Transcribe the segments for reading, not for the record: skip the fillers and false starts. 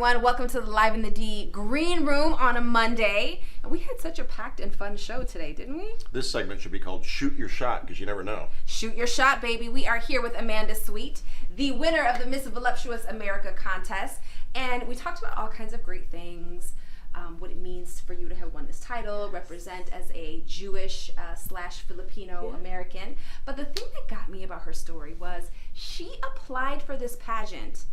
everyone. Welcome to the Live in the D Green Room on a Monday. And we had such a packed and fun show today, didn't we? This segment should be called Shoot Your Shot, because you never know. Shoot your shot, baby. We are here with Amanda Sweet, the winner of the Miss Voluptuous America contest. And we talked about all kinds of great things, what it means for you to have won this title, represent as a Jewish slash Filipino American. But the thing that got me about her story was she applied for this pageant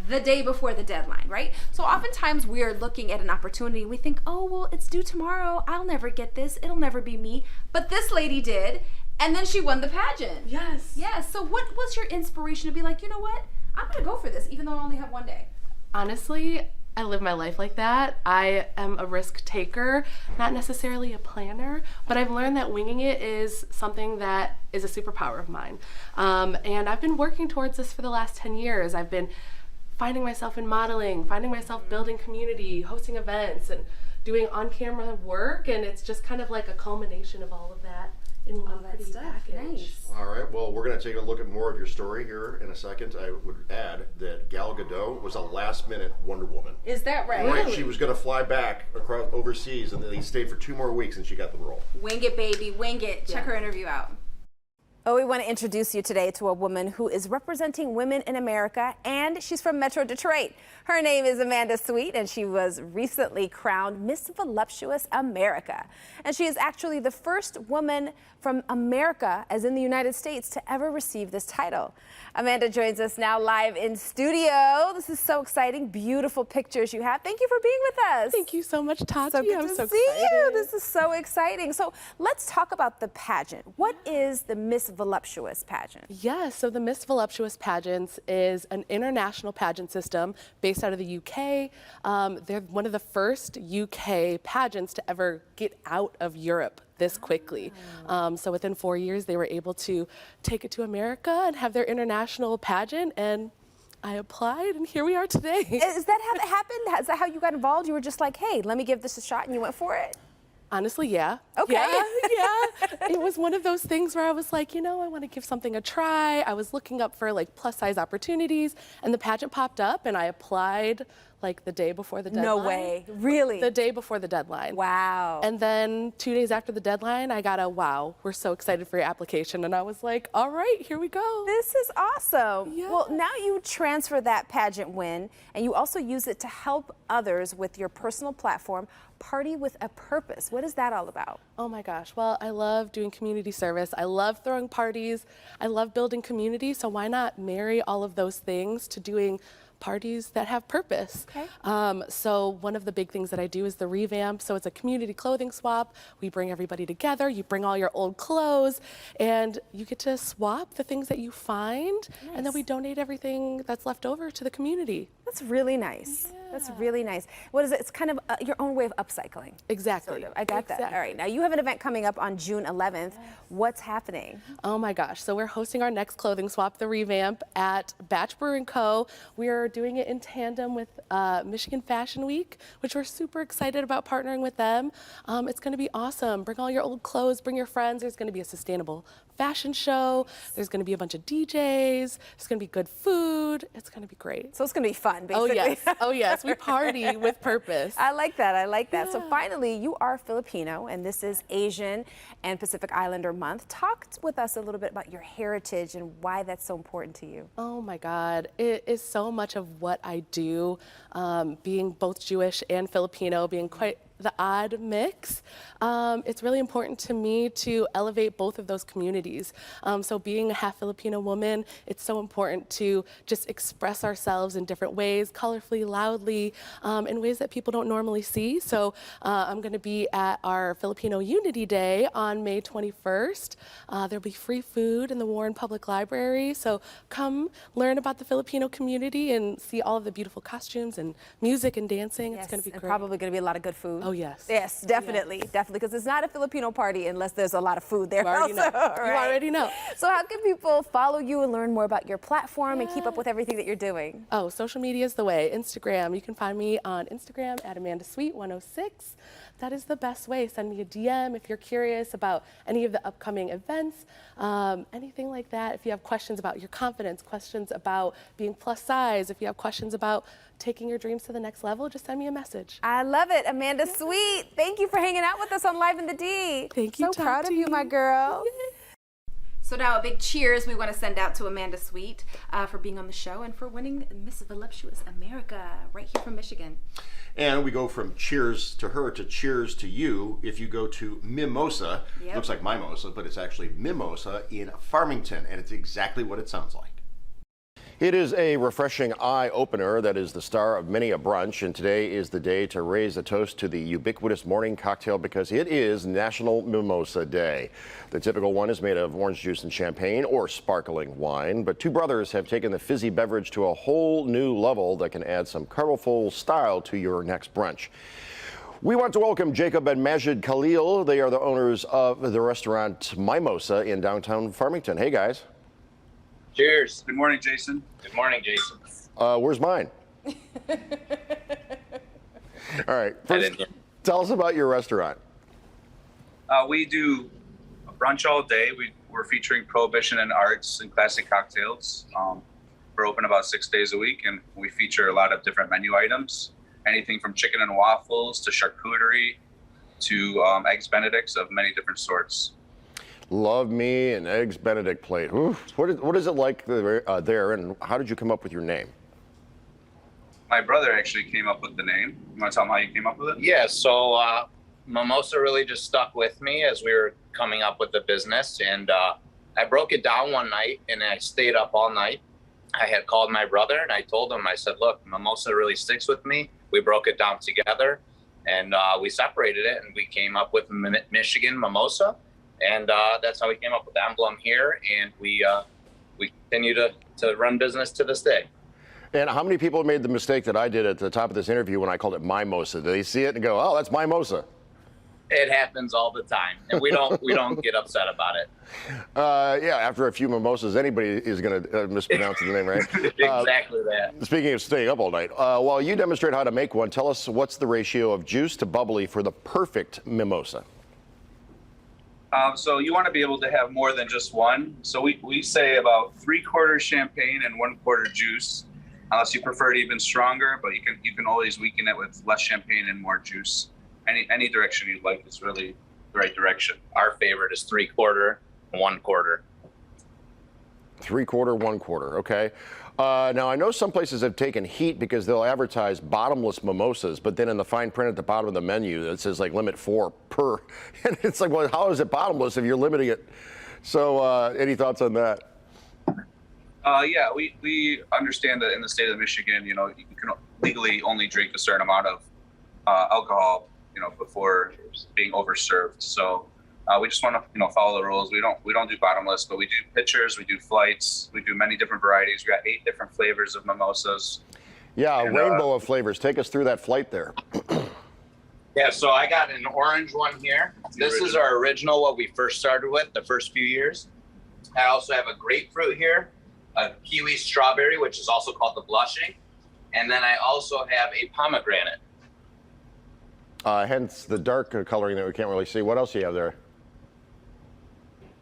the day before the deadline, right? So oftentimes we're looking at an opportunity, we think, oh, well, it's due tomorrow. I'll never get this. It'll never be me. But this lady did, and then she won the pageant. Yes. Yes. So what was your inspiration to be like, you know what? I'm going to go for this, even though I only have one day? Honestly, I live my life like that. I am a risk taker, not necessarily a planner, but I've learned that winging it is something that is a superpower of mine. And I've been working towards this for the last 10 years. I've been finding myself in modeling, finding myself building community, hosting events, and doing on-camera work, and it's just kind of like a culmination of all of that in one pretty package. Nice. All right, well, we're going to take a look at more of your story here in a second. I would add that Gal Gadot was a last-minute Wonder Woman. Is that right? Right, she was going to fly back across overseas, and then they stayed for 2 more weeks, and she got the role. Wing it, baby, wing it. Check her interview out. Oh, we want to introduce you today to a woman who is representing women in America, and she's from Metro Detroit. Her name is Amanda Sweet, and she was recently crowned Miss Voluptuous America. And she is actually the first woman from America, as in the United States, to ever receive this title. Amanda joins us now live in studio. This is so exciting. Beautiful pictures you have. Thank you for being with us. Thank you so much, Tati. So good I'm to so see excited. you. This is so exciting. So let's talk about the pageant. What is the Miss Voluptuous pageant? Yes, so the Miss Voluptuous pageants is an international pageant system based out of the UK. They're one of the first UK pageants to ever get out of Europe this quickly. So within 4 years, they were able to take it to America and have their international pageant, and I applied, and here we are today. Is that how that happened? Is that how you got involved? You were just like, hey, let me give this a shot, and you went for it? Honestly, yeah. Okay. Yeah. It was one of those things where I was like, you know, I want to give something a try. I was looking up for like plus size opportunities, and the pageant popped up, and I applied like the day before the deadline. No way. Really? The day before the deadline. Wow. And then 2 days after the deadline, I got a wow, we're so excited for your application. And I was like, all right, here we go. This is awesome. Yeah. Well, now you transfer that pageant win, and you also use it to help others with your personal platform, Party with a Purpose. What is that all about? Oh my gosh, well, I love doing community service. I love throwing parties. I love building community. So why not marry all of those things to doing parties that have purpose? Okay. So one of the big things that I do is the revamp. So it's a community clothing swap. We bring everybody together. You bring all your old clothes, and you get to swap the things that you find, and then we donate everything that's left over to the community. That's really nice. Yeah. That's really nice. What is it? It's kind of your own way of upcycling. Exactly. Sort of. I got that. All right. Now you have an event coming up on June 11th. What's happening? Oh my gosh. So we're hosting our next clothing swap, the revamp, at Batch Brew & Co. We are doing it in tandem with Michigan Fashion Week, which we're super excited about partnering with them. It's going to be awesome. Bring all your old clothes, bring your friends. There's going to be a sustainable fashion show. There's going to be a bunch of DJs. There's going to be good food. It's going to be great. So it's going to be fun, basically. Oh yes. Oh yes. We party with purpose. I like that. I like that. Yeah. So finally, you are Filipino, and this is Asian and Pacific Islander Month. Talk with us a little bit about your heritage and why that's so important to you. Oh my God. It is so much of what I do, being both Jewish and Filipino, being quite the odd mix. It's really important to me to elevate both of those communities. So being a half Filipino woman, it's so important to just express ourselves in different ways, colorfully, loudly, in ways that people don't normally see. So I'm going to be at our Filipino Unity Day on May 21st. There'll be free food in the Warren Public Library. So come learn about the Filipino community and see all of the beautiful costumes and music and dancing. Yes, it's going to be great. Probably going to be a lot of good food. Oh, yes. Yes, definitely, definitely, because it's not a Filipino party unless there's a lot of food there. You already know. Right? You already know. So how can people follow you and learn more about your platform and keep up with everything that you're doing? Oh, social media is the way. Instagram. You can find me on Instagram at AmandaSweet106. That is the best way. Send me a DM if you're curious about any of the upcoming events, anything like that. If you have questions about your confidence, questions about being plus size, if you have questions about taking your dreams to the next level, just send me a message. I love it. Amanda Sweet, thank you for hanging out with us on Live in the D. Thank you, So proud of Tati. you, my girl. So now a big cheers we want to send out to Amanda Sweet for being on the show and for winning Miss Voluptuous America right here from Michigan. And we go from cheers to her to cheers to you. If you go to Mimosa, Yep. looks like Mimosa, but it's actually Mimosa in Farmington, and it's exactly what it sounds like. It is a refreshing eye opener that is the star of many a brunch, and today is the day to raise a toast to the ubiquitous morning cocktail because it is National Mimosa Day. The typical one is made of orange juice and champagne or sparkling wine, but two brothers have taken the fizzy beverage to a whole new level that can add some colorful style to your next brunch. We want to welcome Jacob and Majid Khalil. They are the owners of the restaurant Mimosa in downtown Farmington. Hey, guys. Cheers. Good morning, Jason. Good morning, Jason. Where's mine? All right. First, tell us about your restaurant. We do a brunch all day. We're featuring Prohibition and arts and classic cocktails. We're open about 6 days a week, and we feature a lot of different menu items. Anything from chicken and waffles to charcuterie to eggs Benedicts of many different sorts. Love me an eggs Benedict plate. Oof. What is it like there, and how did you come up with your name? My brother actually came up with the name. You want to tell him how you came up with it? Yeah, so Mimosa really just stuck with me as we were coming up with the business. And I broke it down one night and I stayed up all night. I had called my brother and I told him, I said, look, Mimosa really sticks with me. We broke it down together and we separated it and we came up with Michigan Mimosa. And that's how we came up with the emblem here. And we continue to run business to this day. And how many people made the mistake that I did at the top of this interview when I called it Mimosa? Do they see it and go, oh, that's Mimosa? It happens all the time, and we don't get upset about it. Yeah, after a few mimosas, anybody is going to mispronounce the name, right? Exactly that. Speaking of staying up all night, while you demonstrate how to make one, tell us what's the ratio of juice to bubbly for the perfect mimosa? So you want to be able to have more than just one. So we say about 3/4 champagne and 1/4 juice, unless you prefer it even stronger. But you can always weaken it with less champagne and more juice. Any direction you'd like is really the right direction. Our favorite is 3/4, 1/4. 3/4, 1/4. Okay. Now, I know some places have taken heat because they'll advertise bottomless mimosas, but then in the fine print at the bottom of the menu, it says like limit 4 per. And it's like, well, how is it bottomless if you're limiting it? So any thoughts on that? Yeah, we understand that in the state of Michigan, you can legally only drink a certain amount of alcohol, before being overserved. So we just want to, follow the rules. We don't do bottomless, but we do pitchers, we do flights, we do many different varieties. We got 8 different flavors of mimosas. Yeah, a rainbow of flavors. Take us through that flight there. Yeah, so I got an orange one here. This is our original, what we first started with the first few years. I also have a grapefruit here, a kiwi strawberry, which is also called the blushing. And then I also have a pomegranate. Hence the dark coloring that we can't really see. What else do you have there?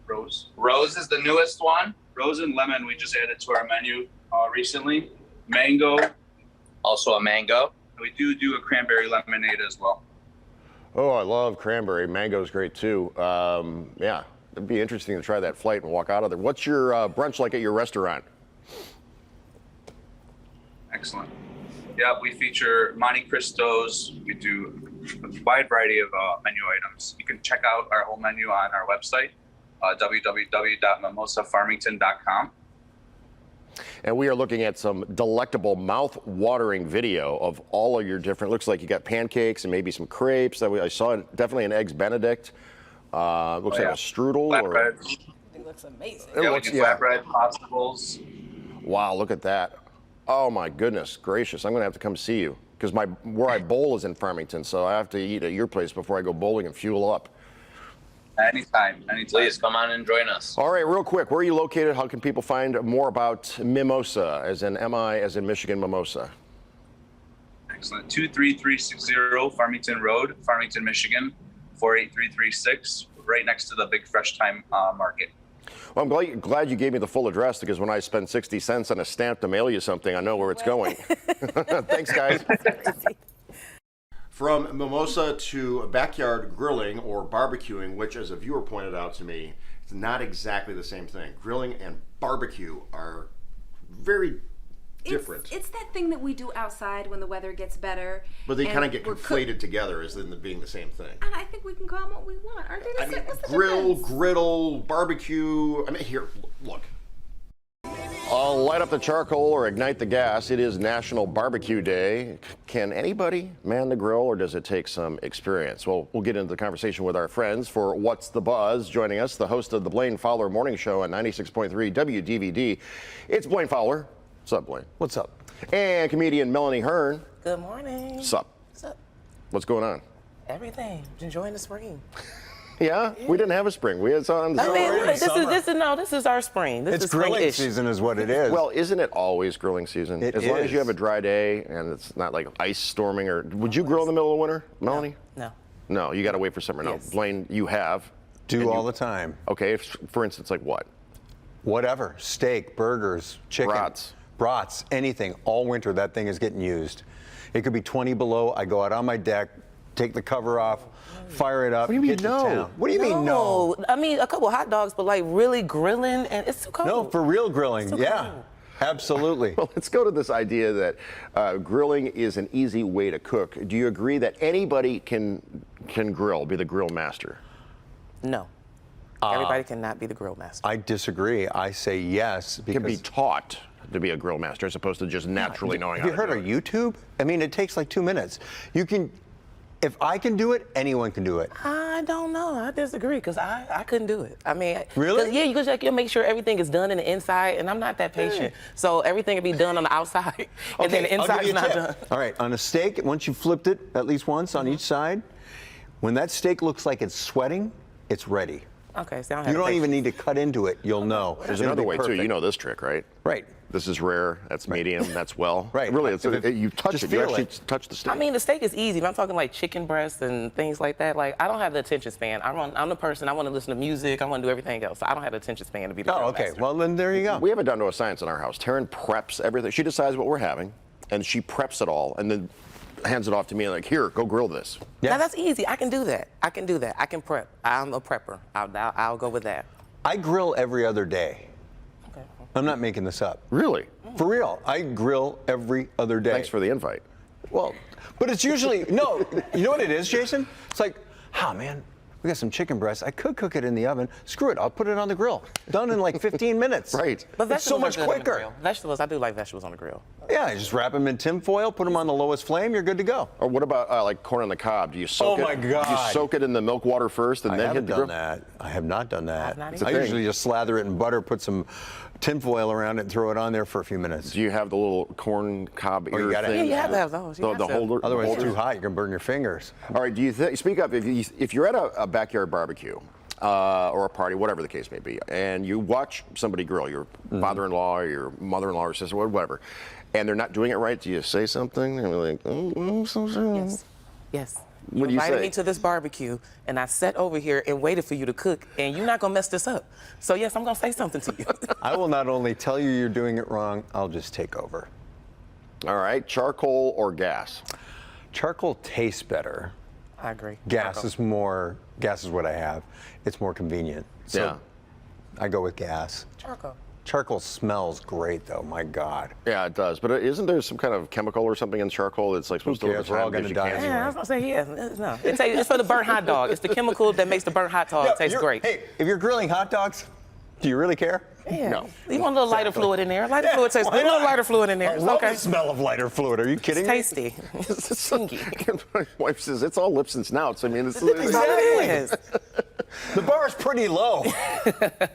Rose. Rose is the newest one. Rose and lemon we just added to our menu recently. Mango. Also a mango. We do a cranberry lemonade as well. Oh, I love cranberry. Mango's great too. Yeah, it'd be interesting to try that flight and walk out of there. What's your brunch like at your restaurant? Excellent. Yeah, we feature Monte Cristos. We do a wide variety of menu items. You can check out our whole menu on our website, www.mimosafarmington.com. And we are looking at some delectable, mouth-watering video of all of your different. Looks like you got pancakes and maybe some crepes. I saw definitely an eggs Benedict. Looks like a strudel. Flatbread. It looks amazing. Yeah, we do flatbread, pasta bowls. Wow, look at that. Oh my goodness gracious! I'm gonna have to come see you because where I bowl is in Farmington, so I have to eat at your place before I go bowling and fuel up. Anytime. Please come on and join us. All right, real quick, where are you located? How can people find more about Mimosa, as in M-I, as in Michigan Mimosa? Excellent. 23360 Farmington Road, Farmington, Michigan, 48336, right next to the Big Fresh Time Market. Well, I'm glad you gave me the full address, because when I spend 60 cents on a stamp to mail you something, I know where it's going. Thanks, guys. From mimosa to backyard grilling or barbecuing, which, as a viewer pointed out to me, it's not exactly the same thing. Grilling and barbecue are very different. It's that thing that we do outside when the weather gets better. But they kind of get we're conflated together as in being the same thing. And I think we can call them what we want. Aren't they the same? What's the Grill, difference? griddle, barbecue. I mean, here, look. I'll light up the charcoal or ignite the gas. It is National Barbecue Day. Can anybody man the grill, or does it take some experience? Well, we'll get into the conversation with our friends. For What's the Buzz, joining us, the host of the Blaine Fowler Morning Show on 96.3 WDVD. It's Blaine Fowler. What's up, Blaine? What's up? And comedian Melanie Hearn. Good morning. What's up? What's up? What's going on? Everything. Enjoying the spring. Yeah? We didn't have a spring. We had on. I mean, this is our spring. This It's is grilling spring-ish. season is what it is. Well, isn't it always grilling season? It as long as you is. have a dry day and it's not like ice storming, or would you grill in the middle of winter, Melanie? No. No, you got to wait for summer. No, Yes. Blaine, you have. Do all the time. Okay, for instance, like what? Whatever. Steak, burgers, chicken. Brats, anything. All winter, that thing is getting used. It could be 20 below. I go out on my deck, take the cover off, fire it up. What do you mean get to no? town. What do you mean no? I mean, a couple hot dogs, but like really grilling, and it's too cold. No, for real grilling. So Yeah, cold. absolutely. Well, let's go to this idea that grilling is an easy way to cook. Do you agree that anybody can grill, be the grill master? No. Everybody cannot be the grill master. I disagree. I say yes because. Can be taught to be a grill master as opposed to just naturally knowing Have how you to heard do of YouTube? I mean, it takes like 2 minutes. You can, if I can do it, anyone can do it. I don't know. I disagree because I couldn't do it. I mean, Really? 'cause, yeah, you just make sure everything is done in the inside, and I'm not that patient. So everything will be done on the outside, and then the I'll give inside you is a not tip. done. All right, on a steak, once you flipped it at least once on each side, when that steak looks like it's sweating, it's ready. Okay, so I don't have You don't patience. even need to cut into it. You'll know. There's It'll another be way too. perfect. You know this trick, right? Right. This is rare. That's medium. That's well. Right. Really, it's, If it- you touch just it. You feel actually it. touch the steak. I mean, the steak is easy, but I'm talking like chicken breasts and things like that. Like, I don't have the attention span. I'm the person, I want to listen to music, I want to do everything else. So I don't have the attention span to be the grill Oh, okay. master. Well, then there you go. We have it down to a science in our house. Taryn preps everything. She decides what we're having, and she preps it all, and then hands it off to me like, here, go grill this. Yeah. Now, that's easy. I can do that. I can do that. I can prep. I'm a prepper. I'll go with that. I grill every other day. Okay. I'm not making this up. Really? For real. I grill every other day. Thanks for the invite. Well, but it's usually, no, you know what it is, Jason? It's like, man, we got some chicken breasts. I could cook it in the oven. Screw it, I'll put it on the grill. Done in like 15 minutes. Right. But It's so vegetables much are good on the quicker. grill. Vegetables, I do like vegetables on the grill. Yeah, you just wrap them in tin foil, put them on the lowest flame, you're good to go. Or what about like corn on the cob? Do you soak Oh, it? my Do you God. soak it in the milk water first and I then haven't hit the done grill? that. I have not done that. I've not I either. usually just slather it in butter, put some tin foil around it, and throw it on there for a few minutes. Do you have the little corn cob Oh, you ear gotta- thing? Yeah, you have to have those. You The, have the to. holder. Otherwise, it's holder? too hot. You're gonna burn your fingers. All right. Do you speak up if you're at a backyard barbecue or a party, whatever the case may be, and you watch somebody grill, your father-in-law or your mother-in-law or sister, whatever, and they're not doing it right? Do you say something? And we're like, I'm so sorry. Yes. Yes. What You do you invited say? me to this barbecue, and I sat over here and waited for you to cook, and you're not gonna mess this up. So yes, I'm gonna say something to you. I will not only tell you you're doing it wrong, I'll just take over. All right. Charcoal or gas? Charcoal tastes better. I agree. Gas Charcoal. is what I have. It's more convenient. So Yeah. I go with gas. Charcoal. Charcoal smells great though, my God. Yeah, it does. But isn't there some kind of chemical or something in charcoal that's like supposed to cares? We're all gives gonna you die cancer? Yeah, I was gonna say yeah. No, it's for the burnt hot dog. It's the chemical that makes the burnt hot dog taste great. Hey, if you're grilling hot dogs, do you really care? Yeah. No. You want a little lighter fluid in there. Lighter fluid tastes. why A little not? lighter fluid in there. I It's love okay. the smell of lighter fluid. Are you kidding It's me? tasty. It's stinky. My wife says it's all lips and snouts. I mean, it's That's all it is. The bar is pretty low.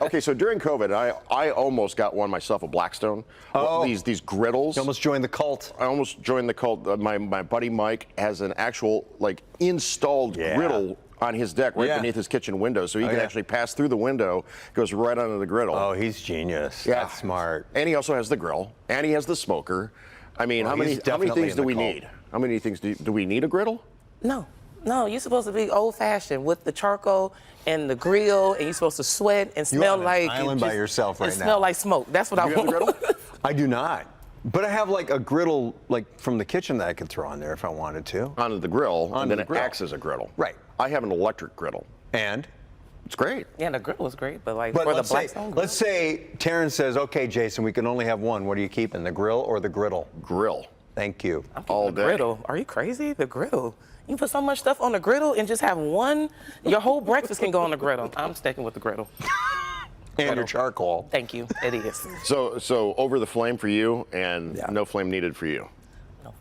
okay. So during COVID, I almost got one myself, a Blackstone. Oh. These griddles. You almost joined the cult. I almost joined the cult. My buddy Mike has an actual like installed Yeah. griddle on his deck right Yeah. beneath his kitchen window, so he can yeah. actually pass through the window, goes right onto the griddle. Oh, he's genius. That's smart. And he also has the grill, and he has the smoker. I mean, Well, how he's many definitely things in do the we cult. need? How many things do we need a griddle? No. No, you're supposed to be old-fashioned with the charcoal and the grill, and you're supposed to sweat and smell on an like island by yourself right and now. smell like smoke. That's what I You have want. the griddle? I do not. But I have like a griddle, like from the kitchen that I could throw on there if I wanted to. Onto the grill, and Onto then the it grill. acts as a griddle. Right. I have an electric griddle. And? It's great. Yeah, the grill was great, but like But for the let's say, Blackstone grill. let's say Taryn says, okay, Jason, we can only have one. What are you keeping, the grill or the griddle? Grill. Thank you. I'm keeping all the day. griddle. Are you crazy? The griddle. You can put so much stuff on the griddle and just have one. Your whole breakfast can go on the griddle. I'm sticking with the griddle. And your charcoal. Thank you. It is. So over the flame for you, and Yeah. no flame needed for you. No.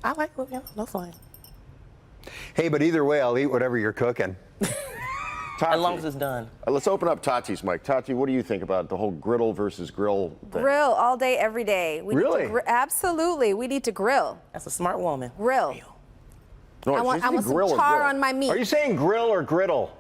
I like no flame. Hey, but either way, I'll eat whatever you're cooking. Tati, As long as it's done. let's open up Tati's mic. Tati, what do you think about the whole griddle versus grill thing? Grill all day, every day. We need to Really? absolutely. We need to grill. That's a smart woman. Grill. No, I she's want saying some grill or char grill. on my meat. Are you saying grill or griddle?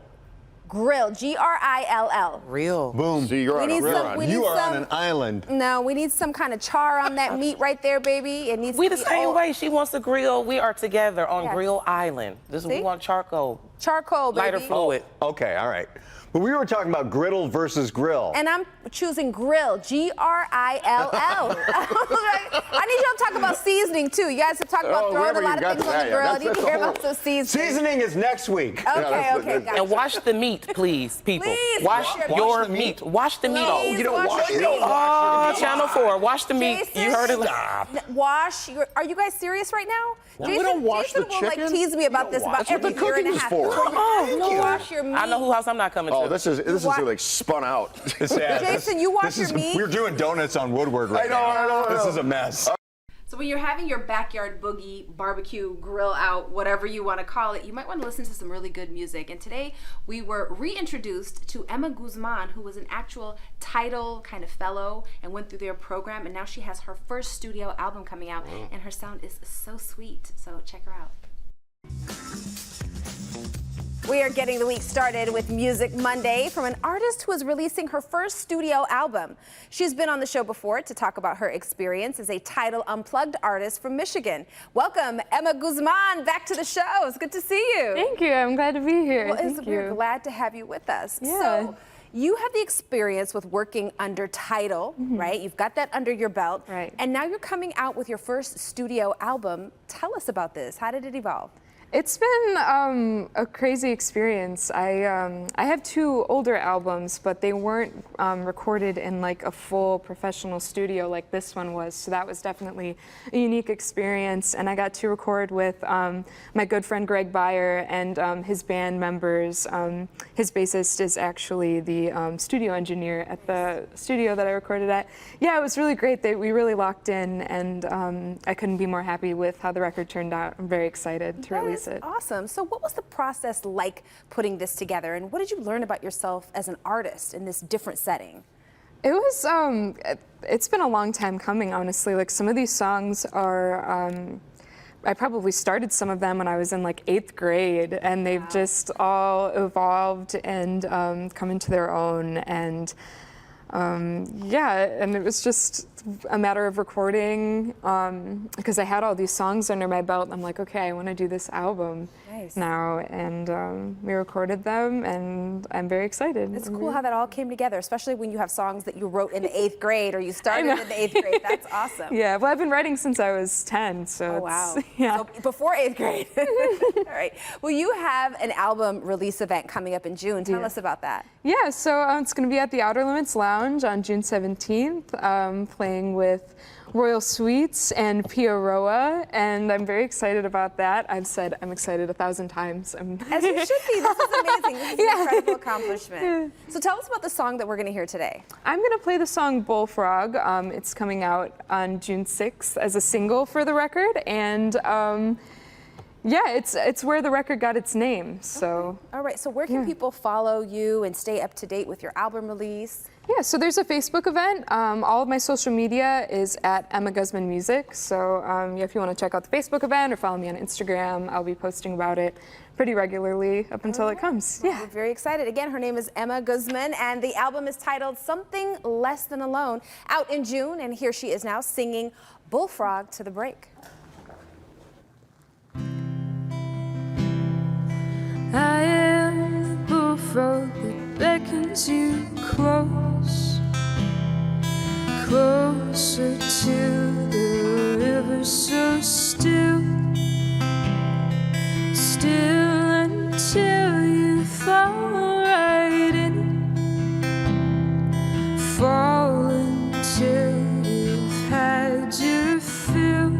Grill. G-R-I-L-L. Real. Boom. So you're We on a need grill. some- we need You are some- on an island. No, we need some kind of char on that meat right there, baby. It needs We to the be same all- way. She wants to grill. We are together on Yes. Grill Island. This is we See? want charcoal, Charcoal, baby. lighter fluid. Okay, all right. But we were talking about griddle versus grill. And I'm choosing grill. G-R-I-L-L. I need y'all to talk about seasoning, too. You guys have talked about Oh, throwing a wherever lot you of got things on that, the yeah, grill. I that's- need to that's hear a whole- about some seasoning. Seasoning is next week. Okay, that's okay, the- gotcha. And wash the meat, please, people. Please wash wash your the meat. meat. Wash the meat. Please you don't wash wash your it. meat. Oh, Channel 4. Wash the meat. Jason, You heard it. Wash your. Are you guys serious right now? We don't wash Jason the will like chicken. tease me about this about That's what every the year and cooking a is half. for. You wash your meat. I know who house I'm not coming Oh, to. this is wa- like spun out. Jason, you wash your meat? We're doing donuts on Woodward right now. I know. This is a mess. So when you're having your backyard boogie, barbecue, grill out, whatever you want to call it, you might want to listen to some really good music. And today we were reintroduced to Emma Guzman, who was an actual Tidal kind of fellow and went through their program. And now she has her first studio album coming out, and her sound is so sweet. So check her out. We are getting the week started with Music Monday from an artist who is releasing her first studio album. She's been on the show before to talk about her experience as a Tidal Unplugged artist from Michigan. Welcome, Emma Guzman, back to the show. It's good to see you. Thank you. I'm glad to be here. Well, Thank we're you. glad to have you with us. Yeah. So, you have the experience with working under Tidal, right? You've got that under your belt. Right. And now you're coming out with your first studio album. Tell us about this. How did it evolve? It's been a crazy experience. I have two older albums, but they weren't recorded in like a full professional studio like this one was. So that was definitely a unique experience. And I got to record with my good friend Greg Beyer and his band members. His bassist is actually the studio engineer at the studio that I recorded at. Yeah, it was really great. We really locked in, and I couldn't be more happy with how the record turned out. I'm very excited to release it. Awesome. So what was the process like putting this together, and what did you learn about yourself as an artist in this different setting? It was, it's been a long time coming, honestly. Like some of these songs are, I probably started some of them when I was in like 8th grade, and they've just all evolved and come into their own. And yeah, and it was just a matter of recording because I had all these songs under my belt. I'm like, okay, I want to do this album now, and we recorded them, and I'm very excited. It's cool how that all came together, especially when you have songs that you wrote in the 8th grade or you started in the 8th grade. That's awesome. Yeah, well, I've been writing since I was 10, so Oh, wow. yeah. So before 8th grade. All right. Well, you have an album release event coming up in June. Tell us about that. Yeah, so it's going to be at the Outer Limits Lounge on June 17th, playing with Royal Sweets and Pia Roa, and I'm very excited about that. I've said I'm excited 1,000 times. As you should be. This is amazing. This is an incredible accomplishment. So tell us about the song that we're going to hear today. I'm going to play the song Bullfrog. It's coming out on June 6th as a single for the record, and yeah, it's where the record got its name. So. All right. So where can people follow you and stay up to date with your album release? Yeah, so there's a Facebook event. All of my social media is at Emma Guzman Music. So if you want to check out the Facebook event or follow me on Instagram, I'll be posting about it pretty regularly up until it comes. Well, Yeah. we're very excited. Again, her name is Emma Guzman, and the album is titled Something Less Than Alone, out in June, and here she is now singing Bullfrog to the break. road that beckons you close, closer to the river, so still, still until you fall right in it, fall until you've had your fill,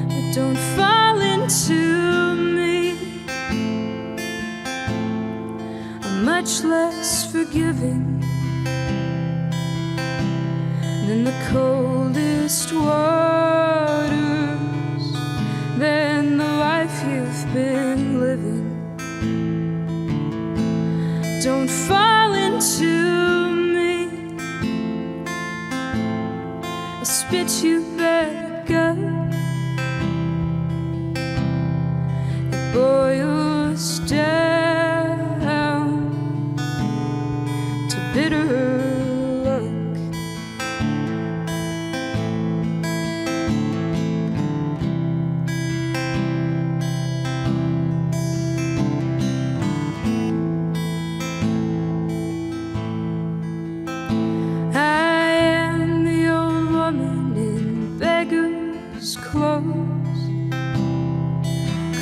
but don't fall into me. I'm much less forgiving than the coldest waters, than the life you've been living. Don't fall into me. I'll spit you back up. It boils down to bitter.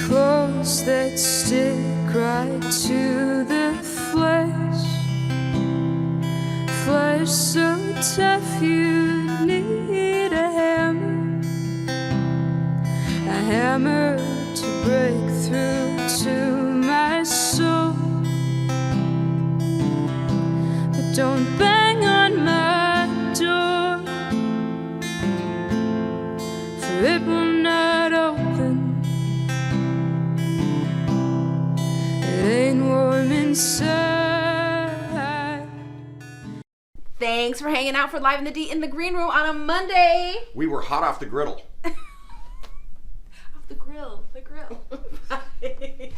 Clothes that stick right to the flesh, flesh so tough you need a hammer to break through to my soul. But don't bang on my door, for it will not open. It ain't warm inside. Thanks for hanging out for Live in the D in the Green Room on a Monday. We were hot off the griddle. Off the grill. Bye.